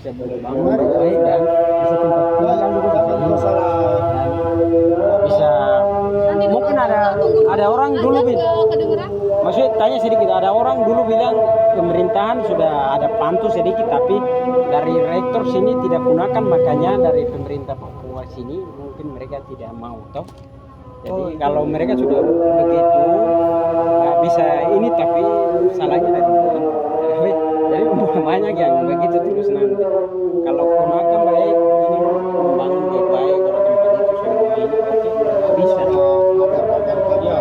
bisa bangun baik dan bisa tempat tinggal juga bisa bisa mungkin ada orang dulu maksudnya tanya sedikit, ada orang dulu bilang pemerintahan sudah ada pantu sedikit tapi dari rektor sini tidak gunakan, makanya dari pemerintah Papua sini mungkin mereka tidak mau toh. Jadi kalau mereka sudah begitu nggak bisa ini, tapi salahnya dari Tuhan. Jadi banyak yang begitu terus nanti. Kalau gunakan baik ini membangun baik-baik, kalau tempat itu semua ini oke, nggak bisa. Ya,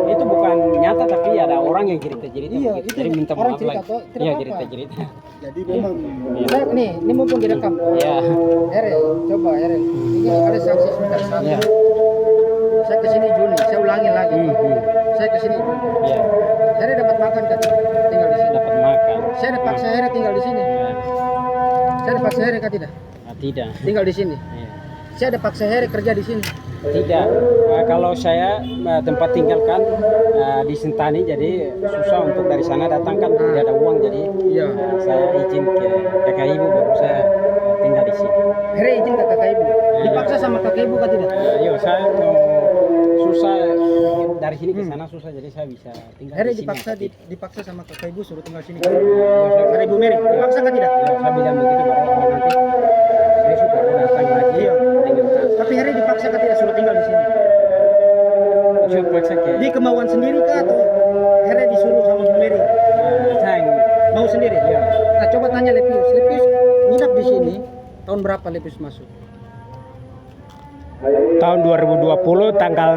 itu bukan nyata tapi ada orang yang cerita-cerita. Iya, begitu. itu Jadi minta orang maaf cerita lagi. toh, cerita Iya apa? cerita-cerita. Jadi memang ini mumpung direkam. Iya. Erel, coba Erel. Ini ada saksi sebentar. Iya. Saya kesini Juni, saya ulangi lagi. Saya kesini Juni. Iya. Erel dapat makan kan? Tinggal di sini. Dapat makan. Saya dipaksa Erel tinggal di sini. Ya. Saya dipaksa Erel kan tidak? Nah, tidak. Tinggal di sini. Iya. Saya dipaksa Erel kerja di sini. Tidak. Kalau saya tempat tinggalkan di Sentani, jadi susah untuk dari sana datang kan tidak ada uang, jadi Iya. saya izin ke kakak ibu baru saya tinggal di sini. Erel izin ke kakak ibu. Dipaksa sama kakak ibu kan tidak? Iya, saya mau susah dari sini ke sana susah, jadi saya bisa tinggal Erel di sini. dipaksa sama kakak ibu suruh tinggal sini. Kakak ibu Mary, dipaksa kan tidak? Ya, saya bilang begitu baru nanti besok baru datang lagi. Iya. Dengan Tapi Erel dipaksa kan tidak suruh tinggal di sini? saya paksa ke Di kemauan sendiri kah atau Erel disuruh sama Bu Mary? saya Mau sendiri? Iya. Nah, coba tanya Lepius. Lepius nginap di sini tahun berapa Lepius masuk? Tahun 2020 tanggal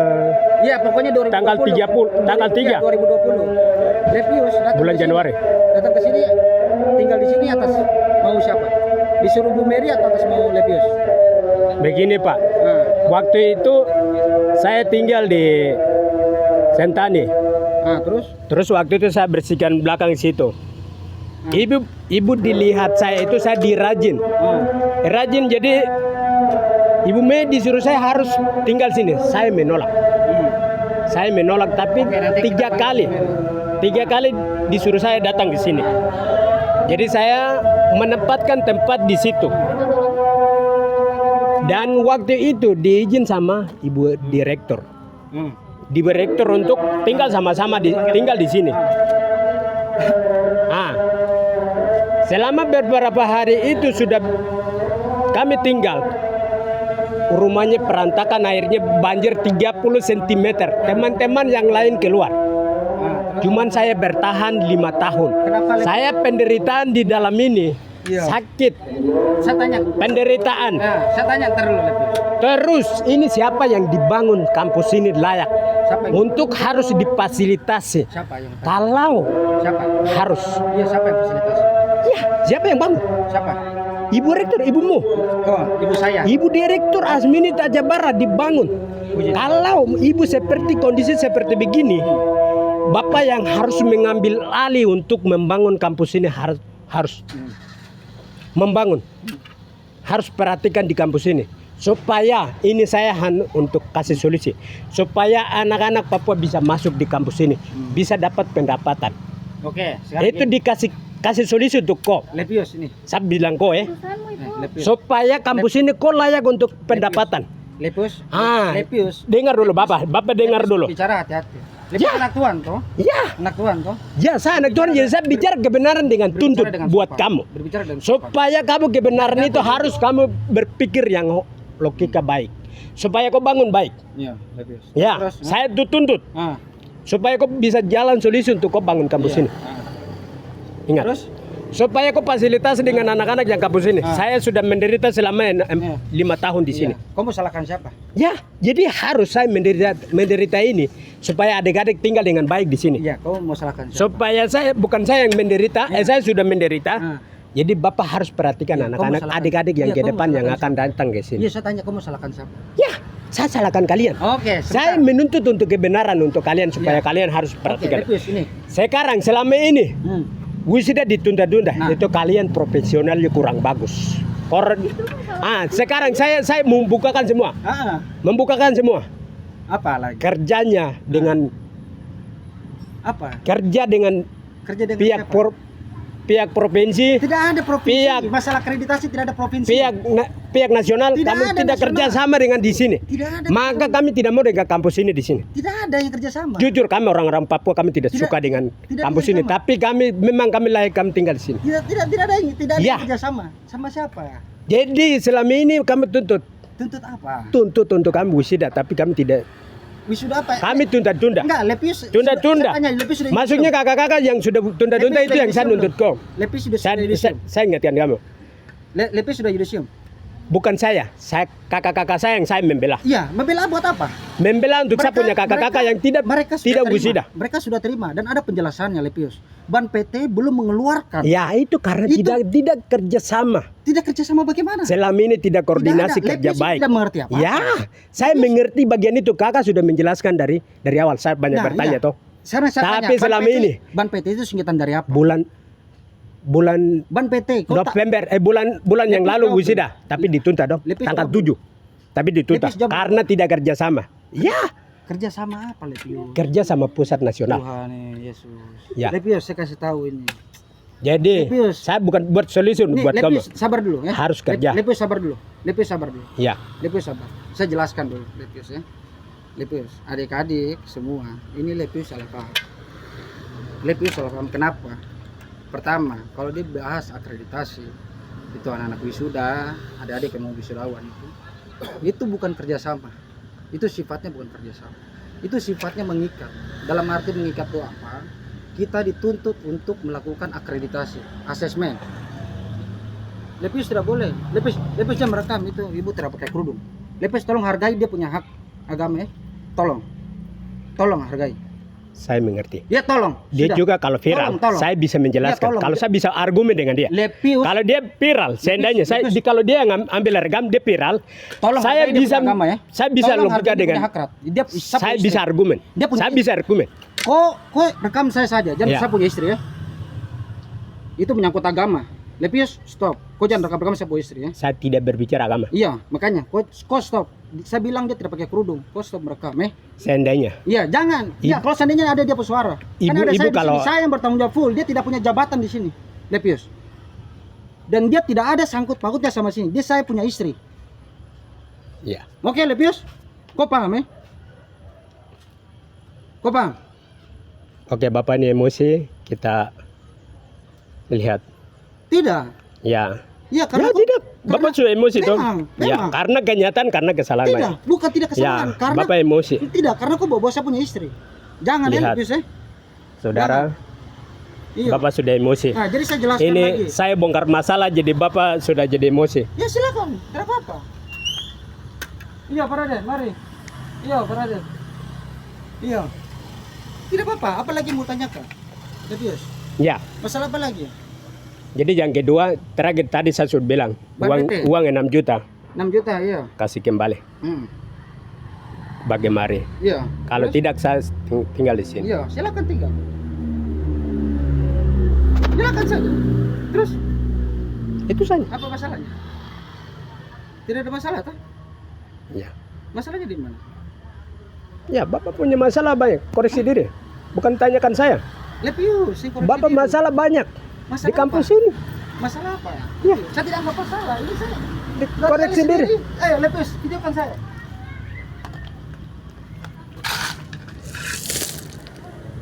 Iya, pokoknya 2020. tanggal 30 tanggal 3 Iya, 2020. Lepius datang bulan ke sini. Januari. Datang ke sini tinggal di sini atas mau siapa? Disuruh Bu Mary atau atas mau Lepius? Begini Pak, Nah, waktu itu saya tinggal di Sentani. terus Waktu itu saya bersihkan belakang situ. Ibu dilihat saya itu saya dirajin. Rajin, jadi Ibu Mei disuruh saya harus tinggal sini. Saya menolak. Saya menolak, tapi Oke, nanti tiga kita kali disuruh saya datang ke sini. Jadi saya menempatkan tempat di situ. Dan waktu itu diizin sama Ibu Direktur. Direktur untuk tinggal sama-sama tinggal di sini. Selama beberapa hari itu sudah kami tinggal. Rumahnya perantakan, airnya banjir 30 cm. Teman-teman yang lain keluar. Cuman saya bertahan 5 tahun. Kenapa, Lep? Saya penderitaan di dalam ini. Iya. Sakit. saya tanya. Penderitaan. Nah, saya tanya ntar dulu Lepius. Terus ini siapa yang dibangun kampus ini layak? Siapa yang Untuk harus difasilitasi. siapa yang Kalau siapa? harus. Iya, siapa yang fasilitasi? Ya, siapa yang bangun? Siapa? Ibu Rektor, ibumu. Oh, ibu saya. Ibu Direktur Azmini Tajabara dibangun. Kalau ibu seperti kondisi seperti begini, bapak yang harus mengambil alih untuk membangun kampus ini harus membangun, harus perhatikan di kampus ini supaya ini saya untuk kasih solusi supaya anak-anak Papua bisa masuk di kampus ini, bisa dapat pendapatan. Oke, sekarang Itu kasih solusi untuk kok. Lepius ini. Saya bilang kok Lepius. supaya kampus ini kok layak untuk pendapatan. Lepius. Ah, Lepius. dengar dulu Bapak dengar dulu. Bicara hati-hati. Lepius Ya. anak Tuhan toh? Ya, Anak Tuhan toh? ya saya anak Tuhan, jadi saya bicara kebenaran dengan tuntut Berbicara dengan buat sopan. kamu. Berbicara dengan sopan. Supaya kamu kebenaran itu harus kamu berpikir yang logika baik. Supaya kau bangun baik. Iya, Lepius. Ya, Terus, saya tuntut supaya kau bisa jalan solusi untuk kau bangun kampus ini. Ingat. Terus? Supaya kau fasilitasi dengan anak-anak yang kampus ini. Saya sudah menderita selama 5 tahun di sini. Iya. Kamu salahkan siapa? Ya, jadi harus saya menderita ini supaya adik-adik tinggal dengan baik di sini. Iya, kamu mau salahkan siapa? Supaya bukan saya yang menderita, saya sudah menderita. Ah. Jadi Bapak harus perhatikan Iya, anak-anak, kamu salahkan. adik-adik yang Iya, ke kamu depan yang salahkan akan datang ke sini. Iya, saya tanya kamu salahkan siapa? Ya, saya salahkan kalian. Oke, Saya menuntut untuk kebenaran untuk kalian supaya Iya. kalian harus Oke, perhatikan. Lepius ini. Sekarang selama ini wisuda ditunda-tunda, Nah. itu kalian profesionalnya kurang bagus. Sekarang saya membukakan semua. Membukakan semua. Apa lagi? Kerjanya dengan Apa? kerja dengan Kerja dengan pihak siapa? pihak provinsi, Tidak ada provinsi. Pihak- Masalah akreditasi tidak ada provinsi. pihak nasional, Tidak kami ada tidak nasional. kerja sama dengan di sini. Tidak ada. Maka kami tidak mau dengan kampus ini di sini. Tidak ada yang kerjasama. Jujur kami orang-orang Papua kami tidak Tidak- suka dengan tidak kampus ini, kerjasama. tapi kami layak kami tinggal di sini. Tidak ada yang Ya. kerjasama. Sama siapa? Jadi selama ini kami tuntut Tuntut apa? untuk kami wisuda, tapi kami tidak. Wisuda apa? Kami tunda-tunda. Enggak, Lepis. Tunda-tunda. Saya tanya, Lepis sudah Maksudnya kakak-kakak yang sudah tunda-tunda Lepis itu sudah yang saya yudisium nuntut belum? kau. Lepis sudah Saya yudisium. ingatkan kamu. Lepis sudah yudisium. Bukan saya kakak-kakak saya yang saya membela. Iya, membela buat apa? Membela untuk saya punya kakak-kakak yang tidak terima. wisuda. Mereka sudah terima dan ada penjelasannya, Lepius. Ban PT belum mengeluarkan. Ya itu karena Itu- tidak kerjasama. Tidak kerjasama bagaimana? Selama ini tidak koordinasi Tidak ada. kerja Lepis baik. tidak mengerti apa. Ya, saya mengerti bagian itu. Kakak sudah menjelaskan dari awal. Saya banyak Nah, bertanya iya. toh. Sekarang saya Tapi tanya, selama ini- Ban PT itu singkatan dari apa? Bulan Ban PT kota. November bulan yang Lepis lalu jawab wisuda, tapi ditunda dong. Lepis Tanggal jawab 7. Tapi ditunda Lepis jawab. karena tidak kerjasama. Ya, Kerjasama apa, Lepius? kerja sama pusat nasional. Tuhan Yesus. Ya. Lepius, saya kasih tahu ini. Jadi Lepius. saya bukan buat solusi Nih, buat kamu. Lepius, sabar dulu ya. Harus kerja. Lepius sabar dulu. Lepius sabar dulu. Ya, Lepius sabar. Saya jelaskan dulu, Lepius ya. Lepius, adik-adik semua, ini Lepius salah paham. Lepius salah paham kenapa? Pertama, kalau dia bahas akreditasi, itu anak-anak wisuda, adik-adik yang mau wisudawan itu bukan kerjasama. Itu sifatnya bukan kerjasama. Itu sifatnya mengikat. Dalam arti mengikat itu apa? Kita dituntut untuk melakukan akreditasi, asesmen. Lepius tidak boleh. Lepius jangan merekam itu ibu tidak pakai kerudung. Lepius tolong hargai dia punya hak agama ya. Tolong hargai. saya mengerti. Ya tolong. Dia Sudah. juga kalau viral, Tolong. saya bisa menjelaskan. Ya, tolong. Kalau saya bisa argumen dengan dia. Lepius Kalau dia viral, seandainya Lepis. kalau dia ambil rekam dia viral, tolong saya hargai dia bisa punya agama ya. saya bisa Tolong logika hargai dia punya dengan hak rat. Dia saya bisa argumen. Dia punya Saya bisa argumen. Kok rekam saya saja, jangan Ya. saya punya istri ya. Itu menyangkut agama. Lepius stop. Kau jangan rekam saya punya istri ya. Saya tidak berbicara agama. Iya, makanya kau stop. Saya bilang dia tidak pakai kerudung. Kau stop merekam Seandainya Iya, jangan. Iya, kalau seandainya ada dia bersuara. Ibu- Karena ada ibu saya di kalau- sini, saya yang bertanggung jawab full. Dia tidak punya jabatan di sini, Lepius. Dan dia tidak ada sangkut pautnya sama sini. Dia saya punya istri. ya. Oke, Lepius. Kau paham Kau paham? Oke, Bapak ini emosi, kita lihat. Tidak. Ya. Iya, Ya tidak. Bapak sudah emosi toh. memang, Ya, memang. karena kenyataan karena kesalahan Tidak, banyak. bukan tidak kesalahan. Ya, Karena Bapak emosi. tidak, karena kau bawa saya punya istri. Jangan Lihat. Lepius Saudara, Iya. Bapak sudah emosi. Nah, jadi saya jelaskan Ini lagi. saya bongkar masalah jadi Bapak sudah jadi emosi. Ya silakan, tidak apa-apa. Iya, Pak Raden, mari. Iya, Pak Raden. Iya. Tidak apa-apa, apa lagi mau tanyakan? Lepius, Ya. masalah apa lagi? Jadi yang kedua, terakhir tadi saya sudah bilang, Bang uang 6 juta 6 juta, iya. kasih kembali bagi Mari. Iya. Kalau Terus? tidak saya tinggal di sini. Iya, silakan tinggal. Silakan saja. Terus Itu saja. apa masalahnya? Tidak ada masalah, toh? Ya. Masalahnya di mana? Ya, Bapak punya masalah banyak. Koreksi diri. Bukan tanyakan saya. Lepius, sing koreksi Bapak diri. masalah banyak Masalah di kampus apa? ini. Masalah apa? Iya. Saya tidak anggap masalah. Ini saya. Koreksi diri. Ayo, Lepius, videokan saya.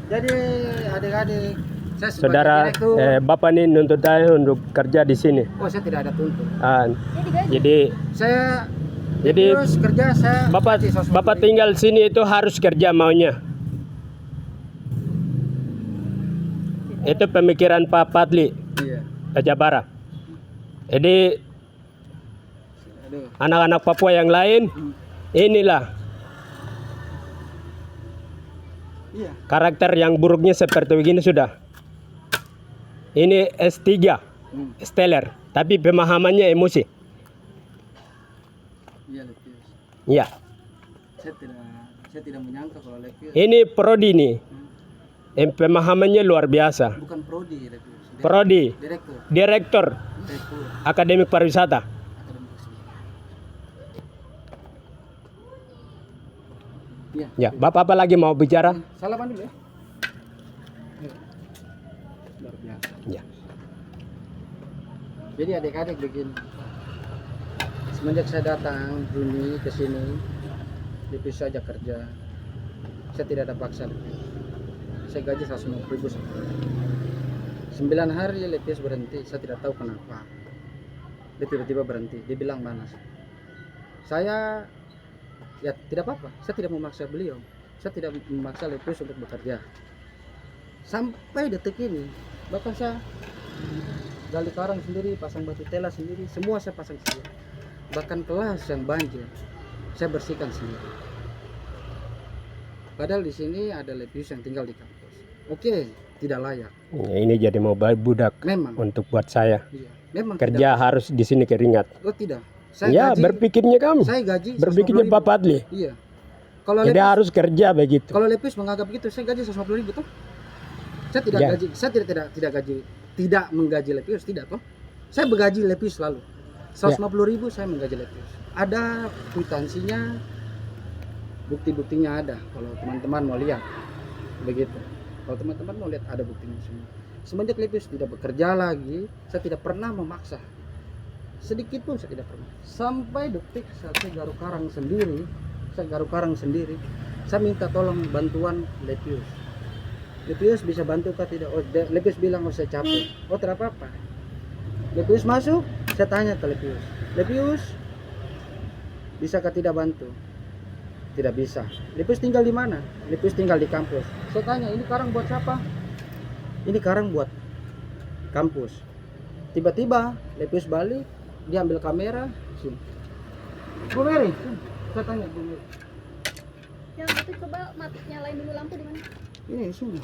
Jadi adik-adik, saya sebagai Saudara, direktur. Bapak ini nuntut saya untuk kerja di sini. Oh, saya tidak ada tuntut. Jadi Saya Jadi, terus kerja saya. seperti sosmed Bapak ini. tinggal sini itu harus kerja maunya. Itu pemikiran Pak Padli, Iya. Jabara. Jadi Aduh. anak-anak Papua yang lain, inilah Iya. karakter yang buruknya seperti begini sudah. Ini S3, stellar, tapi pemahamannya emosi. Iya, Lepius. Ya, Saya tidak menyangka kalau Lepius ini prodi nih. Pemahamannya luar biasa. bukan prodi, Lepius. Prodi, Direktur. direktur Direktur. akademik pariwisata. Akademik Sosial. Iya. Ya, Bapak apa lagi mau bicara? Salaman dulu ya. Luar biasa. Ya. Jadi adik-adik begini, semenjak saya datang Juni ke sini, Lepis saja kerja. Saya tidak ada paksa Lepis. Saya gaji 150.000 9 hari Lepis berhenti, saya tidak tahu kenapa. Dia tiba-tiba berhenti, dia bilang panas. Saya ya tidak apa-apa, saya tidak memaksa beliau. Saya tidak memaksa Lepis untuk bekerja. Sampai detik ini, bahkan saya gali karang sendiri, pasang batu tela sendiri, semua saya pasang sendiri. Bahkan kelas yang banjir, saya bersihkan sendiri. Padahal di sini ada Lepis yang tinggal di kampus. Oke, tidak layak. Ya, ini jadi mau budak Memang. untuk buat saya. Iya, memang Kerja tidak. harus di sini keringat. Oh tidak. Ya, berpikirnya kamu. Saya gaji Berpikirnya 150.000. Pak Padli. Iya. Kalau Jadi Lepis, harus kerja begitu. kalau Lepis menganggap begitu, saya gaji 150.000 toh. Saya tidak Ya. gaji, saya tidak gaji, tidak menggaji Lepis, tidak toh. Saya bergaji Lepis selalu. 150.000 saya menggaji Lepis. Ada kwitansinya, bukti-buktinya ada. Kalau teman-teman mau lihat, begitu. Kalau teman-teman mau lihat ada buktinya semua. Semenjak Lepis tidak bekerja lagi, saya tidak pernah memaksa. Sedikit pun saya tidak pernah. Sampai detik saat saya garuk karang sendiri, saya minta tolong bantuan Lepis. Lepis bisa bantu kah tidak? Oh, Lepis bilang oh saya capek. Oh tidak apa-apa. Lepis masuk, saya tanya ke Lepis. Lepis, bisakah tidak bantu? Tidak bisa. Lepis tinggal di mana? Lepis tinggal di kampus. Saya tanya, ini karang buat siapa? Ini karang buat kampus. Tiba-tiba Lepis balik, dia ambil kamera, sini. Bu Mary, sini. Saya tanya Bu Mary. Yang itu coba nyalain dulu lampu di mana? Ini sini.